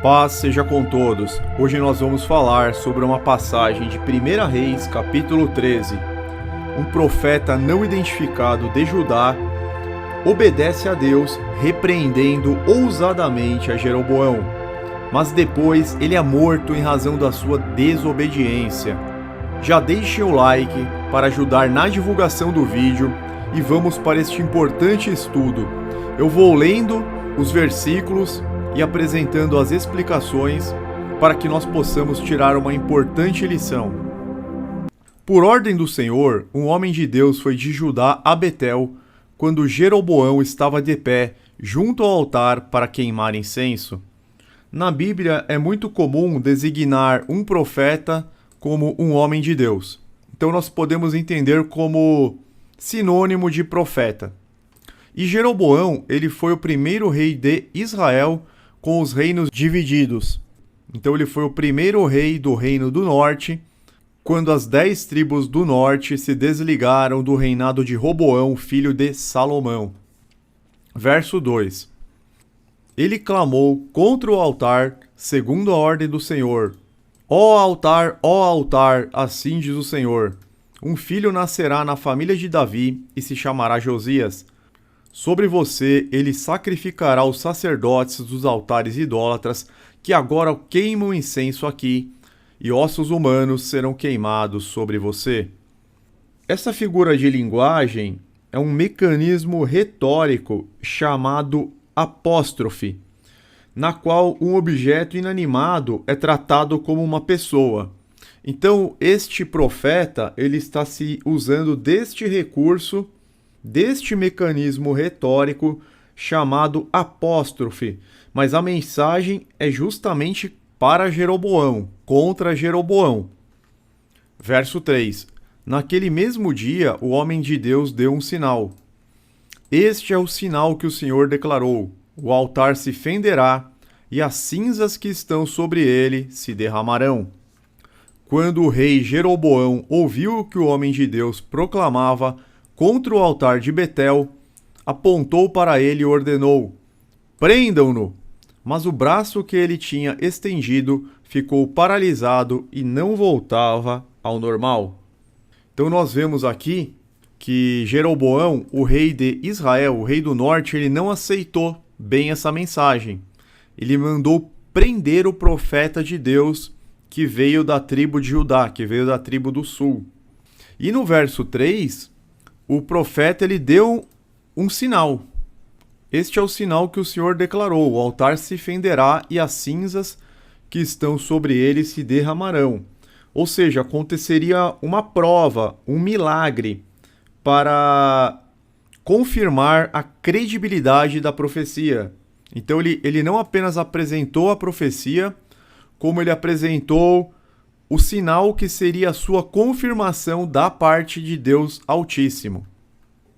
Paz seja com todos. Hoje nós vamos falar sobre uma passagem de 1 Reis, capítulo 13. Um profeta não identificado de Judá obedece a Deus, repreendendo ousadamente a Jeroboão. Mas depois ele é morto em razão da sua desobediência. Já deixe o like para ajudar na divulgação do vídeo e vamos para este importante estudo. Eu vou lendo os versículos e apresentando as explicações para que nós possamos tirar uma importante lição. Por ordem do Senhor, um homem de Deus foi de Judá a Betel, quando Jeroboão estava de pé junto ao altar para queimar incenso. Na Bíblia é muito comum designar um profeta como um homem de Deus. Então nós podemos entender como sinônimo de profeta. E Jeroboão, ele foi o primeiro rei de Israel com os reinos divididos. Então ele foi o primeiro rei do reino do norte, quando as 10 tribos do norte se desligaram do reinado de Roboão, filho de Salomão. Verso 2. Ele clamou contra o altar, segundo a ordem do Senhor. Ó altar, assim diz o Senhor. Um filho nascerá na família de Davi e se chamará Josias. Sobre você ele sacrificará os sacerdotes dos altares idólatras que agora queimam incenso aqui, e ossos humanos serão queimados sobre você. Essa figura de linguagem é um mecanismo retórico chamado apóstrofe, na qual um objeto inanimado é tratado como uma pessoa. Então, este profeta ele está se usando deste recurso, deste mecanismo retórico chamado apóstrofe, mas a mensagem é justamente para Jeroboão, contra Jeroboão. Verso 3. Naquele mesmo dia, o homem de Deus deu um sinal. Este é o sinal que o Senhor declarou: o altar se fenderá e as cinzas que estão sobre ele se derramarão. Quando o rei Jeroboão ouviu o que o homem de Deus proclamava contra o altar de Betel, apontou para ele e ordenou: prendam-no! Mas o braço que ele tinha estendido ficou paralisado e não voltava ao normal. Então nós vemos aqui que Jeroboão, o rei de Israel, o rei do norte, ele não aceitou bem essa mensagem. Ele mandou prender o profeta de Deus que veio da tribo de Judá, que veio da tribo do sul. E no verso 3, o profeta ele deu um sinal. Este é o sinal que o Senhor declarou: o altar se fenderá e as cinzas que estão sobre ele se derramarão. Ou seja, aconteceria uma prova, um milagre, para confirmar a credibilidade da profecia. Então ele não apenas apresentou a profecia, como ele apresentou o sinal que seria a sua confirmação da parte de Deus Altíssimo.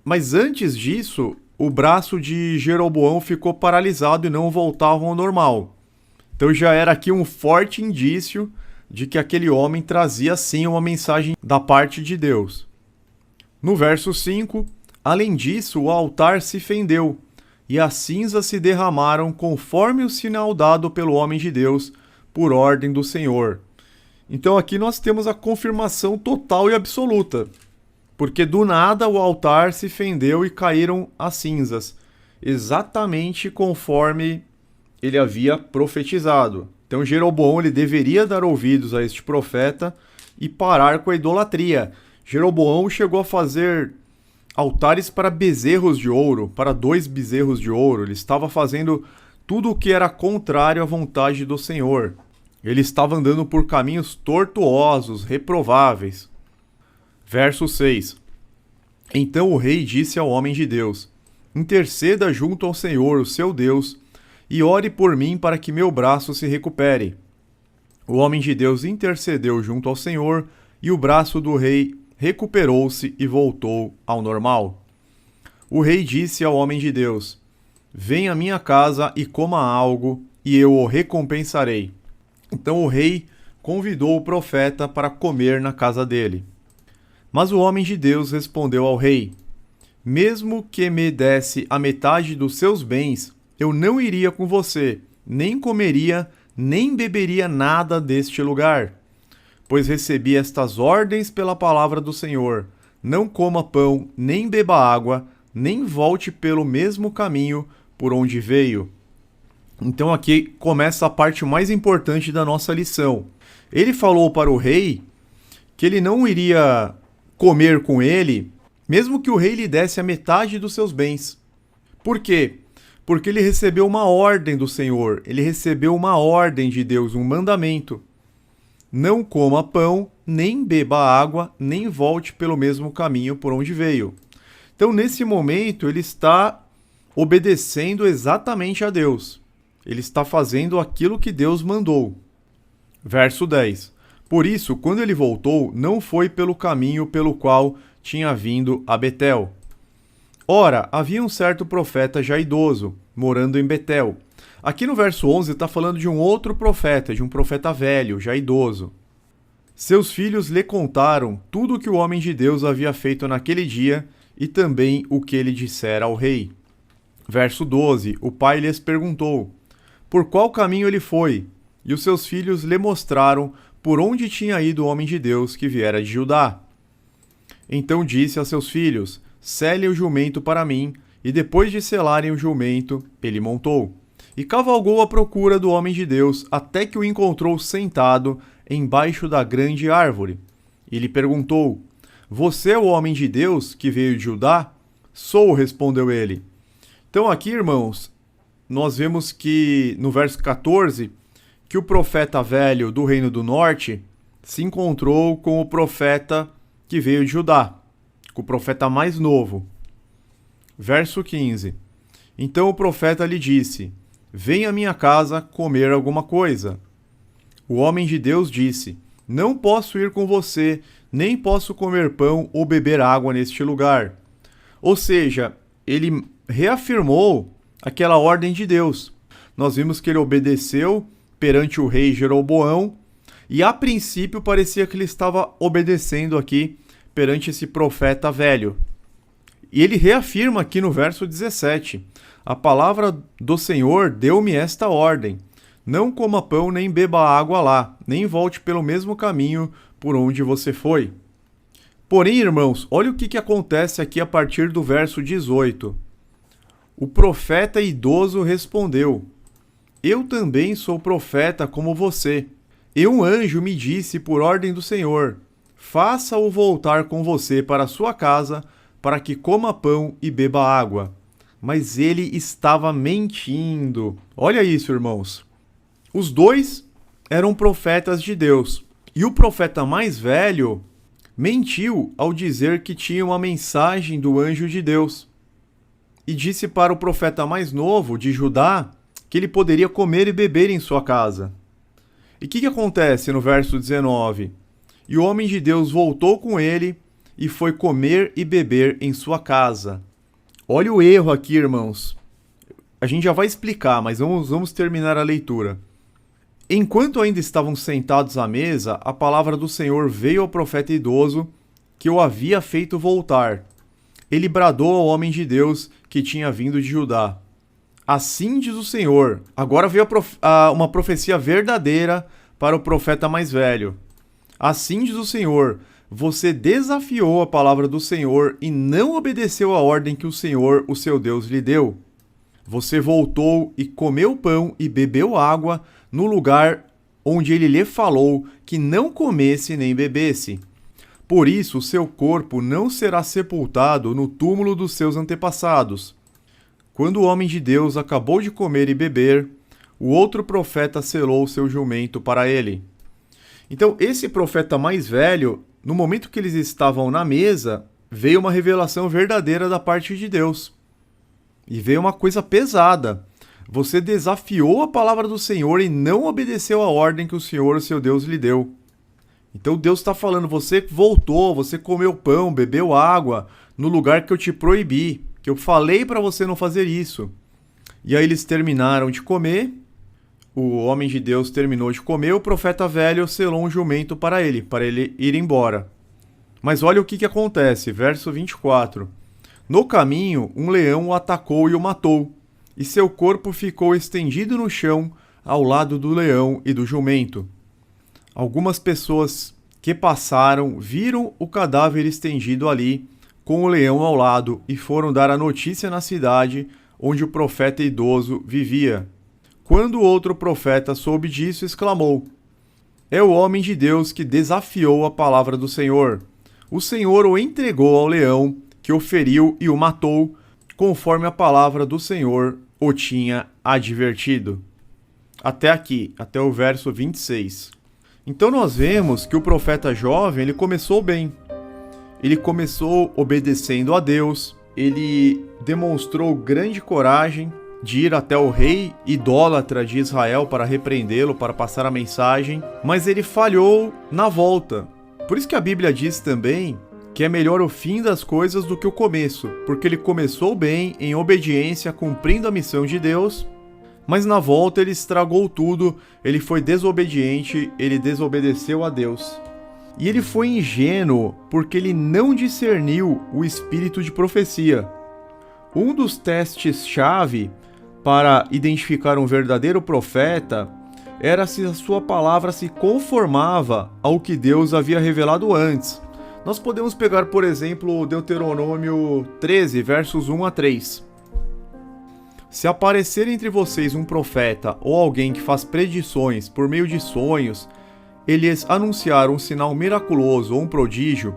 Mas antes disso, o braço de Jeroboão ficou paralisado e não voltava ao normal. Então já era aqui um forte indício de que aquele homem trazia sim uma mensagem da parte de Deus. No verso 5, além disso, o altar se fendeu e as cinzas se derramaram conforme o sinal dado pelo homem de Deus por ordem do Senhor. Então aqui nós temos a confirmação total e absoluta, porque do nada o altar se fendeu e caíram as cinzas, exatamente conforme ele havia profetizado. Então Jeroboão ele deveria dar ouvidos a este profeta e parar com a idolatria. Jeroboão chegou a fazer altares para bezerros de ouro, para 2 bezerros de ouro. Ele estava fazendo tudo o que era contrário à vontade do Senhor. Ele estava andando por caminhos tortuosos, reprováveis. Verso 6. Então o rei disse ao homem de Deus: interceda junto ao Senhor, o seu Deus, e ore por mim para que meu braço se recupere. O homem de Deus intercedeu junto ao Senhor, e o braço do rei recuperou-se e voltou ao normal. O rei disse ao homem de Deus: venha à minha casa e coma algo, e eu o recompensarei. Então o rei convidou o profeta para comer na casa dele. Mas o homem de Deus respondeu ao rei: mesmo que me desse a metade dos seus bens, eu não iria com você, nem comeria nem beberia nada deste lugar, pois recebi estas ordens pela palavra do Senhor: não coma pão, nem beba água, nem volte pelo mesmo caminho por onde veio. Então aqui começa a parte mais importante da nossa lição. Ele falou para o rei que ele não iria comer com ele, mesmo que o rei lhe desse a metade dos seus bens. Por quê? Porque ele recebeu uma ordem do Senhor, ele recebeu uma ordem de Deus, um mandamento. Não coma pão, nem beba água, nem volte pelo mesmo caminho por onde veio. Então, nesse momento, ele está obedecendo exatamente a Deus. Ele está fazendo aquilo que Deus mandou. Verso 10. Por isso, quando ele voltou, não foi pelo caminho pelo qual tinha vindo a Betel. Ora, havia um certo profeta já idoso, morando em Betel. Aqui no verso 11 está falando de um outro profeta, de um profeta velho, já idoso. Seus filhos lhe contaram tudo o que o homem de Deus havia feito naquele dia e também o que ele dissera ao rei. Verso 12, o pai lhes perguntou: por qual caminho ele foi? E os seus filhos lhe mostraram por onde tinha ido o homem de Deus que viera de Judá. Então disse a seus filhos: selem o jumento para mim. E depois de selarem o jumento, ele montou. E cavalgou à procura do homem de Deus, até que o encontrou sentado embaixo da grande árvore. E lhe perguntou: você é o homem de Deus que veio de Judá? Sou, respondeu ele. Então aqui, irmãos, nós vemos que no verso 14, que o profeta velho do Reino do Norte se encontrou com o profeta que veio de Judá, com o profeta mais novo. Verso 15. Então o profeta lhe disse: venha à minha casa comer alguma coisa. O homem de Deus disse: não posso ir com você, nem posso comer pão ou beber água neste lugar. Ou seja, ele reafirmou aquela ordem de Deus. Nós vimos que ele obedeceu perante o rei Jeroboão, e a princípio parecia que ele estava obedecendo aqui perante esse profeta velho. E ele reafirma aqui no verso 17: a palavra do Senhor deu-me esta ordem: não coma pão nem beba água lá, nem volte pelo mesmo caminho por onde você foi. Porém, irmãos, olha o que acontece aqui a partir do verso 18. O profeta idoso respondeu: eu também sou profeta como você. E um anjo me disse por ordem do Senhor: faça-o voltar com você para sua casa, para que coma pão e beba água. Mas ele estava mentindo. Olha isso, irmãos. Os dois eram profetas de Deus. E o profeta mais velho mentiu ao dizer que tinha uma mensagem do anjo de Deus. E disse para o profeta mais novo, de Judá, que ele poderia comer e beber em sua casa. E o que acontece no verso 19? E o homem de Deus voltou com ele e foi comer e beber em sua casa. Olha o erro aqui, irmãos. A gente já vai explicar, mas vamos terminar a leitura. Enquanto ainda estavam sentados à mesa, a palavra do Senhor veio ao profeta idoso, que o havia feito voltar. Ele bradou ao homem de Deus que tinha vindo de Judá: assim diz o Senhor. Agora veio uma profecia verdadeira para o profeta mais velho. Assim diz o Senhor: você desafiou a palavra do Senhor e não obedeceu a ordem que o Senhor, o seu Deus, lhe deu. Você voltou e comeu pão e bebeu água no lugar onde ele lhe falou que não comesse nem bebesse. Por isso, o seu corpo não será sepultado no túmulo dos seus antepassados. Quando o homem de Deus acabou de comer e beber, o outro profeta selou seu jumento para ele. Então, esse profeta mais velho, no momento que eles estavam na mesa, veio uma revelação verdadeira da parte de Deus. E veio uma coisa pesada. Você desafiou a palavra do Senhor e não obedeceu a ordem que o Senhor, o seu Deus, lhe deu. Então Deus está falando: você voltou, você comeu pão, bebeu água no lugar que eu te proibi, que eu falei para você não fazer isso. E aí eles terminaram de comer, o homem de Deus terminou de comer, o profeta velho selou um jumento para ele ir embora. Mas olha o que acontece, verso 24. No caminho, um leão o atacou e o matou, e seu corpo ficou estendido no chão ao lado do leão e do jumento. Algumas pessoas que passaram viram o cadáver estendido ali, com o leão ao lado, e foram dar a notícia na cidade onde o profeta idoso vivia. Quando outro profeta soube disso, exclamou: é o homem de Deus que desafiou a palavra do Senhor. O Senhor o entregou ao leão, que o feriu e o matou, conforme a palavra do Senhor o tinha advertido. Até aqui, até o verso 26. Então nós vemos que o profeta jovem, ele começou bem. Ele começou obedecendo a Deus, ele demonstrou grande coragem de ir até o rei idólatra de Israel para repreendê-lo, para passar a mensagem, mas ele falhou na volta. Por isso que a Bíblia diz também que é melhor o fim das coisas do que o começo, porque ele começou bem, em obediência, cumprindo a missão de Deus, mas na volta ele estragou tudo, ele foi desobediente, ele desobedeceu a Deus. E ele foi ingênuo porque ele não discerniu o espírito de profecia. Um dos testes-chave para identificar um verdadeiro profeta era se a sua palavra se conformava ao que Deus havia revelado antes. Nós podemos pegar, por exemplo, Deuteronômio 13, versos 1 a 3. Se aparecer entre vocês um profeta ou alguém que faz predições por meio de sonhos, eles anunciaram um sinal miraculoso ou um prodígio,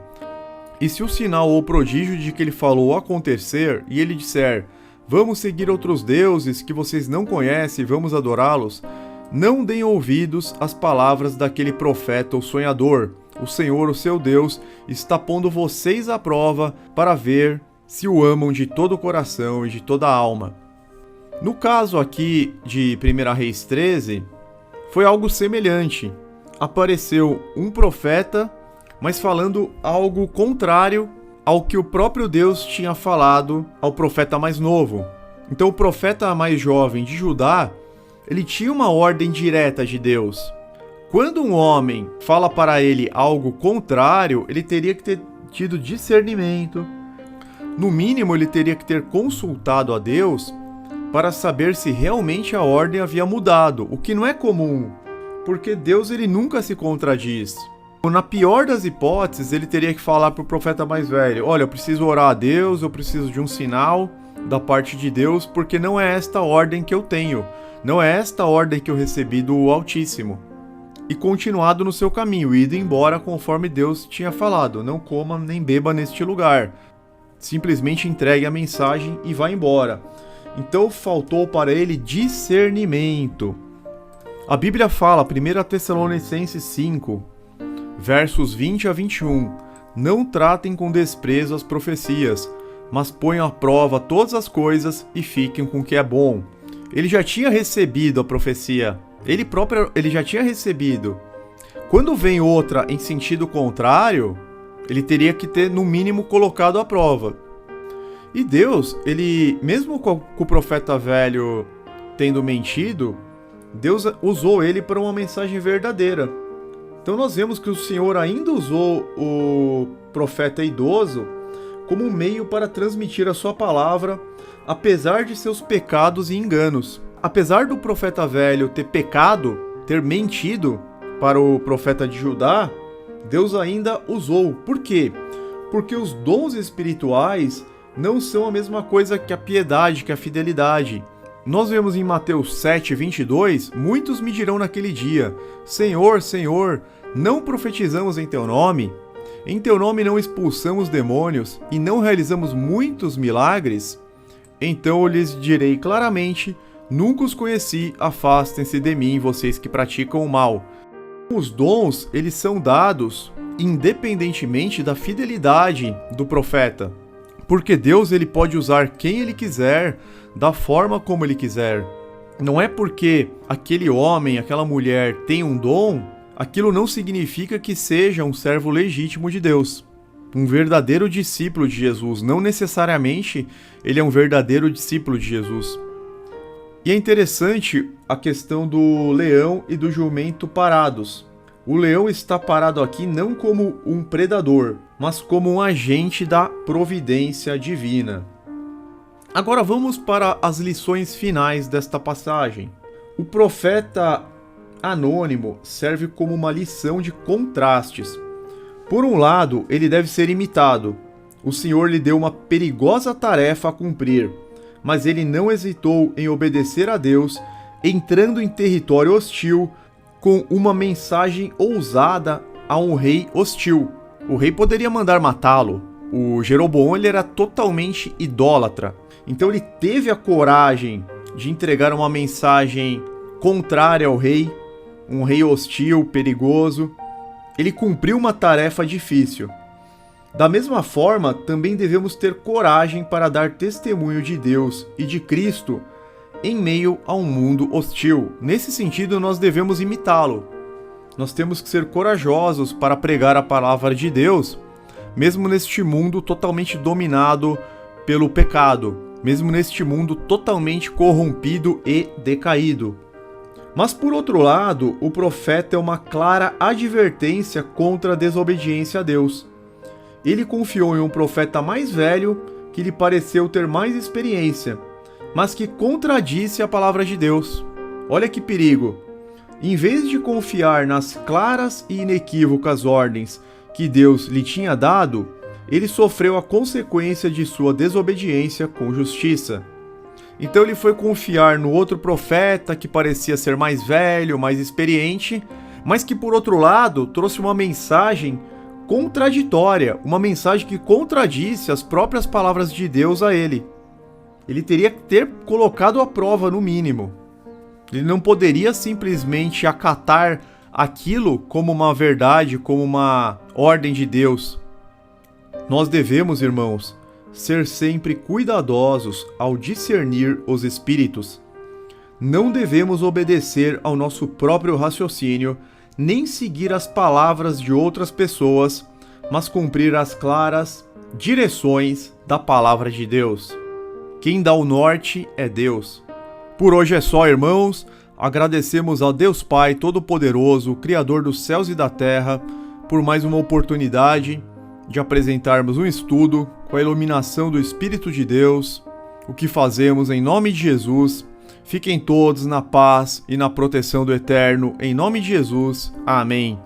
e se o sinal ou prodígio de que ele falou acontecer, e ele disser: vamos seguir outros deuses que vocês não conhecem, vamos adorá-los, não deem ouvidos às palavras daquele profeta ou sonhador. O Senhor, o seu Deus, está pondo vocês à prova para ver se o amam de todo o coração e de toda a alma. No caso aqui de 1 Reis 13, foi algo semelhante. Apareceu um profeta, mas falando algo contrário ao que o próprio Deus tinha falado ao profeta mais novo. Então o profeta mais jovem de Judá, ele tinha uma ordem direta de Deus. Quando um homem fala para ele algo contrário, ele teria que ter tido discernimento. No mínimo, ele teria que ter consultado a Deus para saber se realmente a ordem havia mudado, o que não é comum, porque Deus ele nunca se contradiz. Na pior das hipóteses, ele teria que falar para o profeta mais velho: olha, eu preciso orar a Deus, eu preciso de um sinal da parte de Deus, porque não é esta ordem que eu tenho, não é esta ordem que eu recebi do Altíssimo. E continuado no seu caminho, ido embora conforme Deus tinha falado: não coma nem beba neste lugar. Simplesmente entregue a mensagem e vá embora. Então faltou para ele discernimento. A Bíblia fala, 1 Tessalonicenses 5, versos 20 a 21, não tratem com desprezo as profecias, mas ponham à prova todas as coisas e fiquem com o que é bom. Ele já tinha recebido a profecia, ele já tinha recebido. Quando vem outra em sentido contrário, ele teria que ter, no mínimo, colocado à prova. E Deus, ele, mesmo com o profeta velho tendo mentido, Deus usou ele para uma mensagem verdadeira. Então nós vemos que o Senhor ainda usou o profeta idoso como um meio para transmitir a sua palavra, apesar de seus pecados e enganos. Apesar do profeta velho ter pecado, ter mentido para o profeta de Judá, Deus ainda usou. Por quê? Porque os dons espirituais não são a mesma coisa que a piedade, que a fidelidade. Nós vemos em Mateus 7, 22, muitos me dirão naquele dia: Senhor, Senhor, não profetizamos em teu nome? Em teu nome não expulsamos demônios e não realizamos muitos milagres? Então eu lhes direi claramente: nunca os conheci, afastem-se de mim, vocês que praticam o mal. Os dons, eles são dados independentemente da fidelidade do profeta. Porque Deus ele pode usar quem ele quiser, da forma como ele quiser. Não é porque aquele homem, aquela mulher tem um dom, aquilo não significa que seja um servo legítimo de Deus. Um verdadeiro discípulo de Jesus, não necessariamente ele é um verdadeiro discípulo de Jesus. E é interessante a questão do leão e do jumento parados. O leão está parado aqui não como um predador, mas como um agente da providência divina. Agora vamos para as lições finais desta passagem. O profeta anônimo serve como uma lição de contrastes. Por um lado, ele deve ser imitado. O Senhor lhe deu uma perigosa tarefa a cumprir, mas ele não hesitou em obedecer a Deus, entrando em território hostil com uma mensagem ousada a um rei hostil. O rei poderia mandar matá-lo. O Jeroboão ele era totalmente idólatra. Então ele teve a coragem de entregar uma mensagem contrária ao rei, um rei hostil, perigoso. Ele cumpriu uma tarefa difícil. Da mesma forma, também devemos ter coragem para dar testemunho de Deus e de Cristo em meio a um mundo hostil. Nesse sentido, nós devemos imitá-lo. Nós temos que ser corajosos para pregar a palavra de Deus, mesmo neste mundo totalmente dominado pelo pecado, mesmo neste mundo totalmente corrompido e decaído. Mas por outro lado, o profeta é uma clara advertência contra a desobediência a Deus. Ele confiou em um profeta mais velho que lhe pareceu ter mais experiência, mas que contradisse a palavra de Deus. Olha que perigo! Em vez de confiar nas claras e inequívocas ordens que Deus lhe tinha dado, ele sofreu a consequência de sua desobediência com justiça. Então ele foi confiar no outro profeta que parecia ser mais velho, mais experiente, mas que por outro lado trouxe uma mensagem contraditória, uma mensagem que contradisse as próprias palavras de Deus a ele. Ele teria que ter colocado à prova no mínimo. Ele não poderia simplesmente acatar aquilo como uma verdade, como uma ordem de Deus. Nós devemos, irmãos, ser sempre cuidadosos ao discernir os espíritos. Não devemos obedecer ao nosso próprio raciocínio, nem seguir as palavras de outras pessoas, mas cumprir as claras direções da palavra de Deus. Quem dá o norte é Deus. Por hoje é só, irmãos. Agradecemos ao Deus Pai Todo-Poderoso, Criador dos céus e da terra, por mais uma oportunidade de apresentarmos um estudo com a iluminação do Espírito de Deus, o que fazemos em nome de Jesus. Fiquem todos na paz e na proteção do Eterno, em nome de Jesus. Amém.